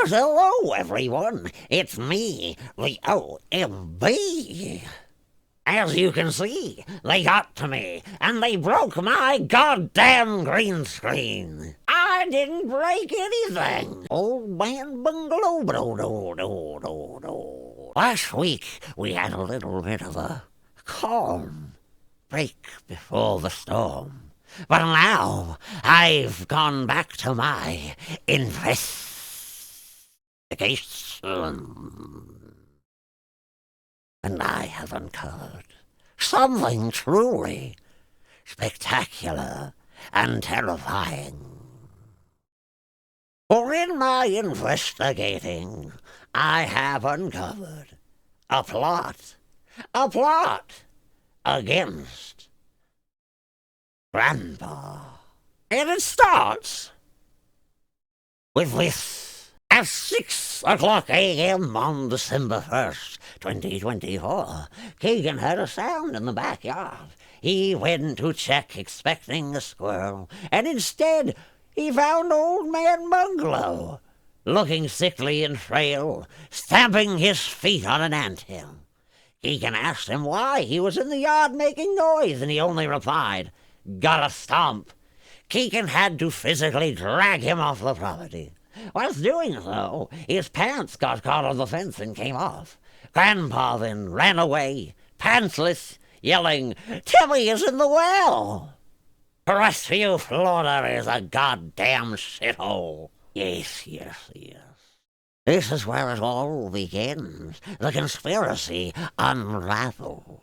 Why, hello, everyone. It's me, the OMB. As you can see, they got to me, and they broke my goddamn green screen. I didn't break anything. Old man bungalow, do. Last week, we had a little bit of a calm break before the storm. But now, I've gone back to my investigation. And I have uncovered something truly spectacular and terrifying. For in my investigating, I have uncovered a plot against Grandpa. And it starts with this. At 6 o'clock a.m. on December 1st, 2024, Keegan heard a sound in the backyard. He went to check expecting a squirrel, and instead he found Old Man Bungalow, looking sickly and frail, stamping his feet on an anthill. Keegan asked him why he was in the yard making noise, and he only replied, "Gotta stomp." Keegan had to physically drag him off the property. Whilst doing so, his pants got caught on the fence and came off. Grandpa then ran away, pantsless, yelling, "Timmy is in the well!" Crestview, Florida is a goddamn shithole. Yes. This is where it all begins. The conspiracy unravels.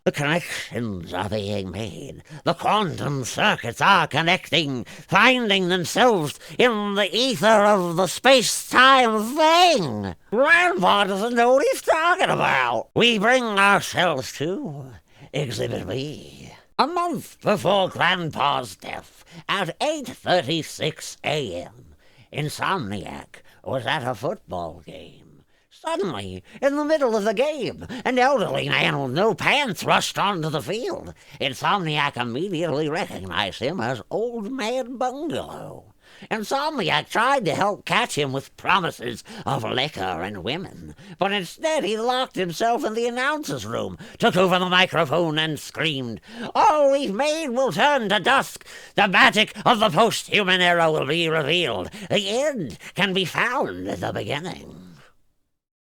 The connections are being made. The quantum circuits are connecting, finding themselves in the ether of the space-time thing. Grandpa doesn't know what he's talking about. We bring ourselves to Exhibit B. A month before Grandpa's death, at 8:36 a.m., Insomniac was at a football game. Suddenly, in the middle of the game, an elderly man with no pants rushed onto the field. Insomniac immediately recognized him as Old Man Bungalow. Insomniac tried to help catch him with promises of liquor and women, but instead he locked himself in the announcer's room, took over the microphone and screamed, "All we've made will turn to dusk. The magic of the post-human era will be revealed. The end can be found in the beginning."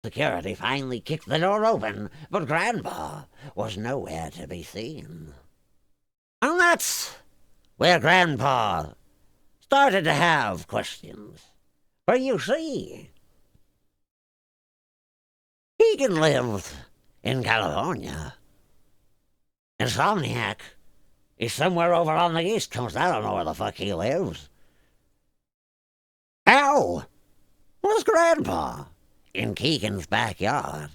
Security finally kicked the door open, but Grandpa was nowhere to be seen. And that's where Grandpa started to have questions. For you see, Keegan lived in California. Insomniac is somewhere over on the East Coast. I don't know where the fuck he lives. How was Grandpa in Keegan's backyard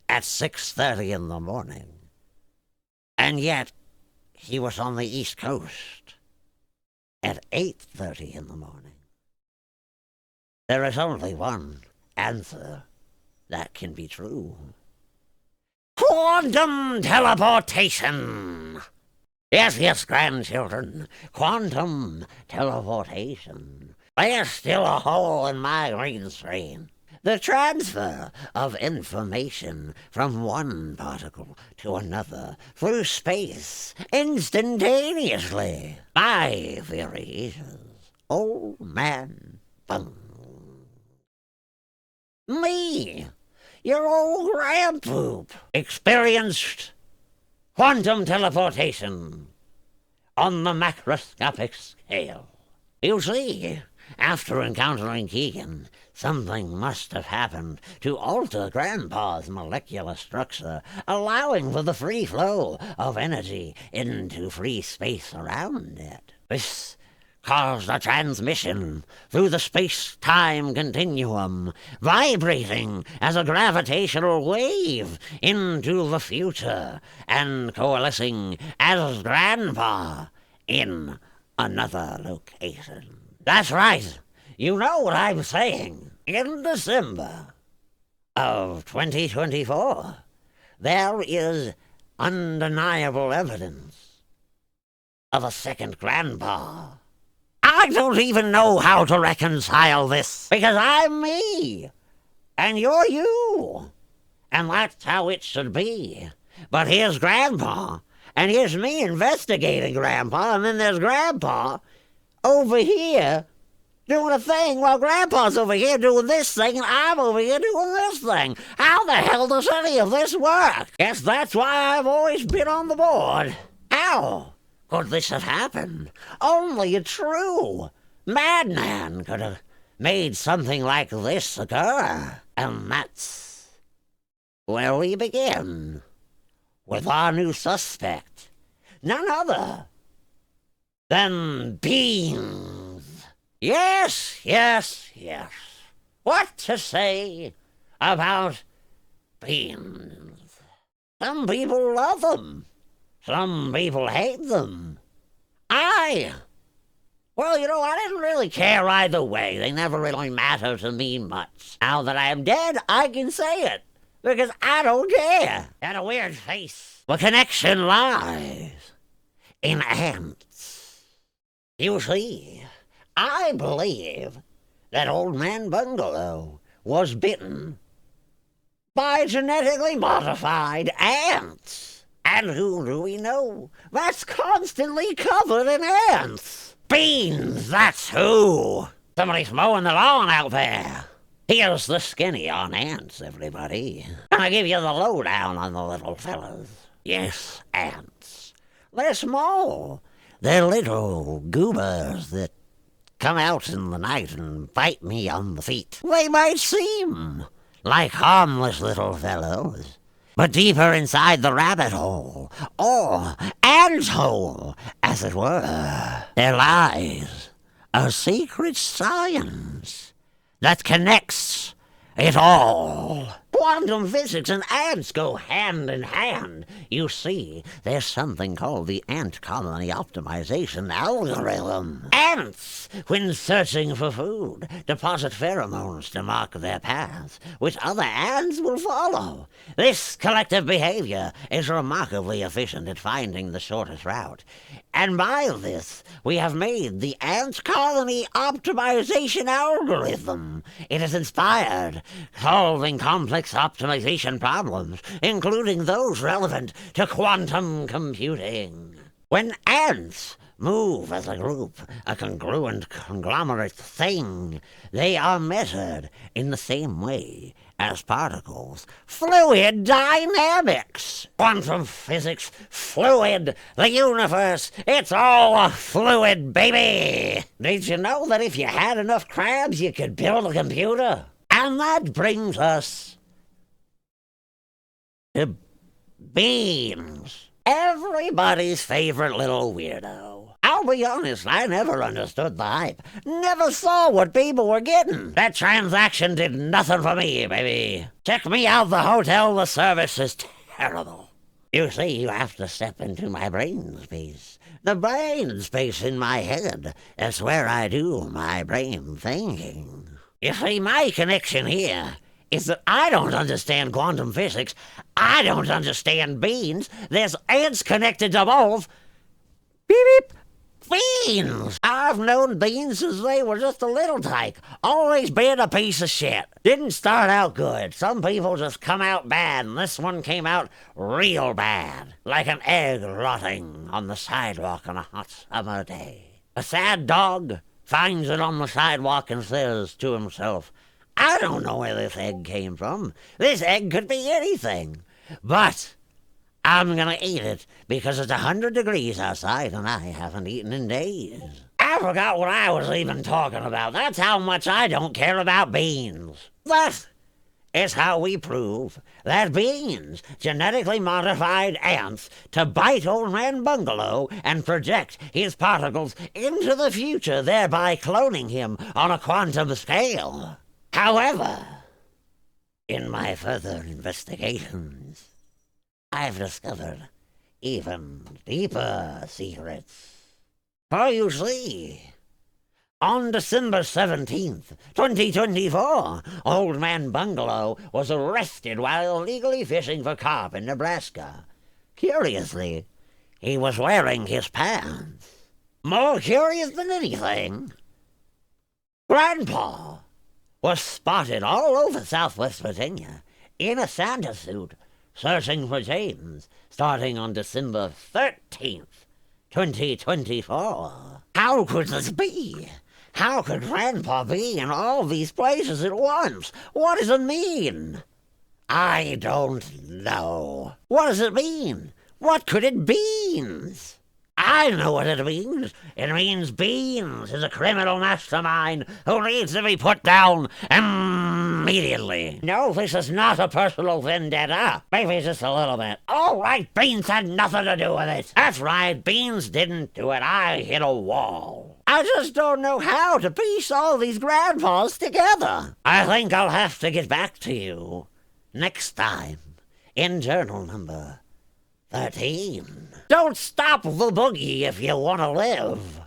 at 6:30 in the morning? And yet, he was on the East Coast at 8:30 in the morning. There is only one answer that can be true. Quantum teleportation! Yes, grandchildren. Quantum teleportation. There's still a hole in my green screen. The transfer of information from one particle to another through space instantaneously. My theory is Old Man Bung. Me, your old grandpoop, experienced quantum teleportation on the macroscopic scale. You see, after encountering Keegan, something must have happened to alter Grandpa's molecular structure, allowing for the free flow of energy into free space around it. This caused a transmission through the space-time continuum, vibrating as a gravitational wave into the future and coalescing as Grandpa in another location. That's right. You know what I'm saying. In December of 2024, there is undeniable evidence of a second Grandpa. I I don't even know how to reconcile this, because I'm me, and you're you, and that's how it should be. But here's Grandpa, and here's me investigating Grandpa, and then there's Grandpa over here doing a thing while Grandpa's over here doing this thing and I'm over here doing this thing. How the hell does any of this work? Guess that's why I've always been on the board. How could this have happened? Only a true madman could have made something like this occur. And that's where we begin with our new suspect. None other than Beans. Yes, yes, yes. What to say about beans? Some people love them. Some people hate them. Well, I didn't really care either way. They never really mattered to me much. Now that I am dead, I can say it, because I don't care. Got a weird face. The connection lies in ants. You see, I believe that Old Man Bungalow was bitten by genetically modified ants. And who do we know that's constantly covered in ants? Beans, that's who. Somebody's mowing the lawn out there. Here's the skinny on ants, everybody. I'll give you the lowdown on the little fellas. Yes, ants. They're small. They're little goobers that come out in the night and bite me on the feet. They might seem like harmless little fellows, but deeper inside the rabbit hole, or ant hole, as it were, there lies a secret science that connects it all. Quantum physics and ants go hand in hand. You see, there's something called the ant colony optimization algorithm. Ants, when searching for food, deposit pheromones to mark their paths, which other ants will follow. This collective behavior is remarkably efficient at finding the shortest route. And by this, we have made the ant colony optimization algorithm. It is inspired, solving complex optimization problems, including those relevant to quantum computing. When ants move as a group, a congruent conglomerate thing, they are measured in the same way as particles. Fluid dynamics. Quantum physics, fluid, the universe, it's all a fluid, baby. Did you know that if you had enough crabs, you could build a computer? And that brings us to Beans, everybody's favorite little weirdo. I'll be honest, I never understood the hype. Never saw what people were getting. That transaction did nothing for me, baby. Check me out the hotel, the service is terrible. You see, you have to step into my brain space. The brain space in my head. That's where I do my brain thinking. You see, my connection here is that I don't understand quantum physics. I don't understand beans. There's ants connected to both. Beep, beep. Beans! I've known Beans since they were just a little tyke. Always been a piece of shit. Didn't start out good. Some people just come out bad, and this one came out real bad. Like an egg rotting on the sidewalk on a hot summer day. A sad dog finds it on the sidewalk and says to himself, I don't know where this egg came from. This egg could be anything. But I'm gonna eat it because it's 100 degrees outside and I haven't eaten in days. I forgot what I was even talking about. That's how much I don't care about beans. That is how we prove that beans, genetically modified ants, to bite Old Man Bungalow and project his particles into the future, thereby cloning him on a quantum scale. However, in my further investigations, I've discovered even deeper secrets. For you see, on December 17th, 2024, Old Man Bungalow was arrested while illegally fishing for carp in Nebraska. Curiously, he was wearing his pants. More curious than anything, Grandpa was spotted all over Southwest Virginia in a Santa suit searching for James starting on December 13th, 2024. How could this be? How could Grandpa be in all these places at once? What does it mean? I don't know. What does it mean? What could it mean? I know what it means. It means Beans is a criminal mastermind who needs to be put down immediately. No, this is not a personal vendetta. Maybe just a little bit. All right, Beans had nothing to do with it. That's right, Beans didn't do it. I hit a wall. I just don't know how to piece all these grandpas together. I think I'll have to get back to you next time in journal number 13. Don't stop the boogie if you want to live.